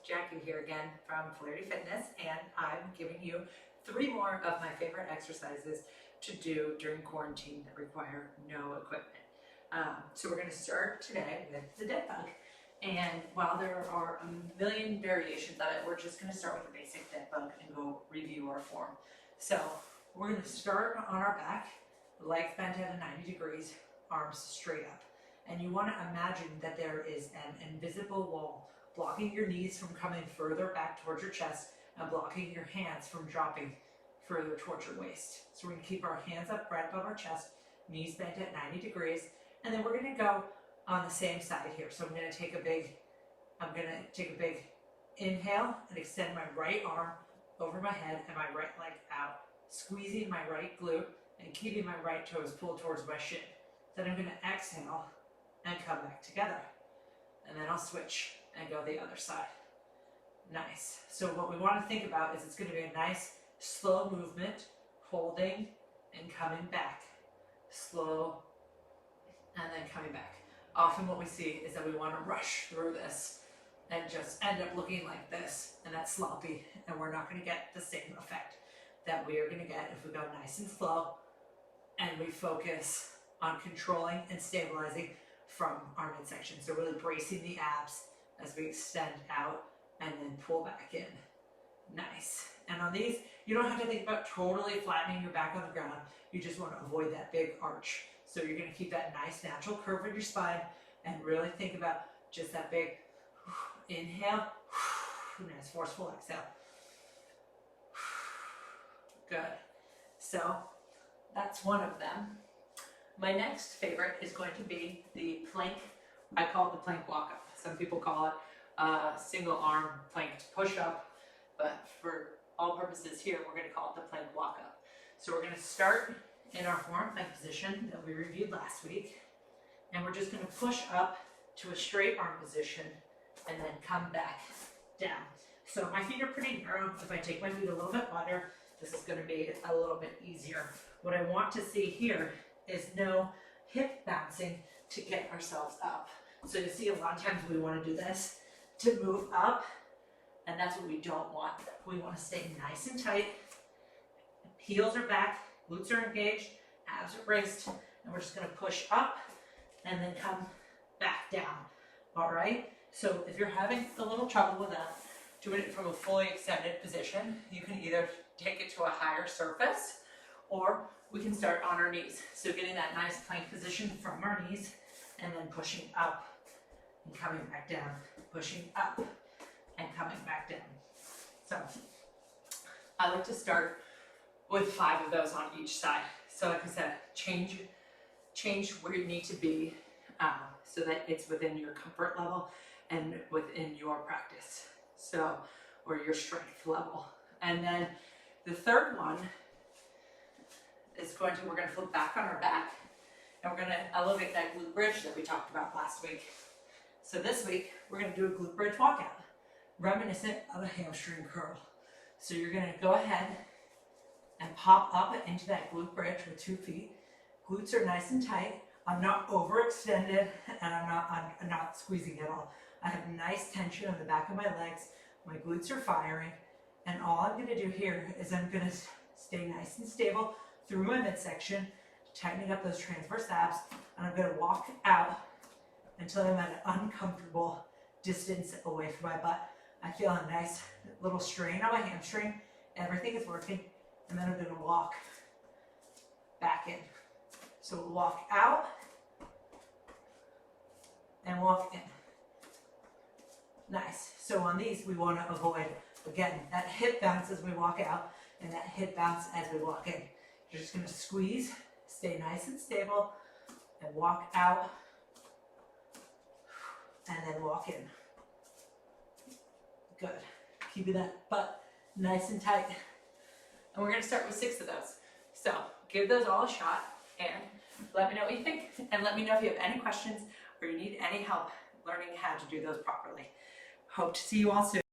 Jackie here again from Flaherty Fitness, and I'm giving you 3 more of my favorite exercises to do during quarantine that require no equipment. So we're going to start today with the dead bug. And while there are a million variations of it, we're just going to start with the basic dead bug and go review our form. So we're going to start on our back, legs bent at 90 degrees, arms straight up. And you want to imagine that there is an invisible wall blocking your knees from coming further back towards your chest and blocking your hands from dropping further towards your waist. So we're going to keep our hands up right above our chest, knees bent at 90 degrees, and then we're going to go on the same side here. So I'm going to take a big inhale and extend my right arm over my head and my right leg out, squeezing my right glute and keeping my right toes pulled towards my shin. Then I'm going to exhale and come back together. And then I'll switch and go the other side. Nice. So what we want to think about is it's going to be a nice slow movement, holding and coming back. Slow and then coming back. Often what we see is that we want to rush through this and just end up looking like this, and that's sloppy, and we're not going to get the same effect that we are going to get if we go nice and slow and we focus on controlling and stabilizing from our midsection. So really bracing the abs as we extend out and then pull back in. Nice. And on these, you don't have to think about totally flattening your back on the ground. You just want to avoid that big arch. So you're going to keep that nice natural curve in your spine and really think about just that big inhale, nice forceful exhale. Good. So that's one of them. My next favorite is going to be the plank. I call it the plank walkout. Some people call it single arm plank push up, but for all purposes here, we're going to call it the plank walkout. So we're going to start in our forearm plank position that we reviewed last week, and we're just going to push up to a straight arm position and then come back down. So my feet are pretty narrow. If I take my feet a little bit wider, this is going to be a little bit easier. What I want to see here is no hip bouncing to get ourselves up. So you see a lot of times we want to do this to move up, and that's what we don't want. We want to stay nice and tight. Heels are back, glutes are engaged, abs are braced, and we're just going to push up and then come back down. All right? So if you're having a little trouble with that, doing it from a fully extended position, you can either take it to a higher surface, or we can start on our knees. So getting that nice plank position from our knees and then pushing up and coming back down, pushing up and coming back down. So I like to start with 5 of those on each side. So like I said, change where you need to be so that it's within your comfort level and within your practice. So, or your strength level. And then the third one is we're going to flip back on our back, and we're going to elevate that glute bridge that we talked about last week. So this week, we're going to do a glute bridge walkout, reminiscent of a hamstring curl. So you're going to go ahead and pop up into that glute bridge with 2 feet. Glutes are nice and tight. I'm not overextended, and I'm not squeezing at all. I have nice tension on the back of my legs. My glutes are firing, and all I'm going to do here is I'm going to stay nice and stable through my midsection, tightening up those transverse abs, and I'm going to walk out until I'm at an uncomfortable distance away from my butt. I feel a nice little strain on my hamstring. Everything is working, and then I'm going to walk back in. So we'll walk out and walk in. Nice. So on these, we want to avoid, again, that hip bounce as we walk out and that hip bounce as we walk in. You're just going to squeeze, stay nice and stable, and walk out, and then walk in. Good. Keeping that butt nice and tight. And we're going to start with 6 of those. So give those all a shot, and let me know what you think. And let me know if you have any questions or you need any help learning how to do those properly. Hope to see you all soon.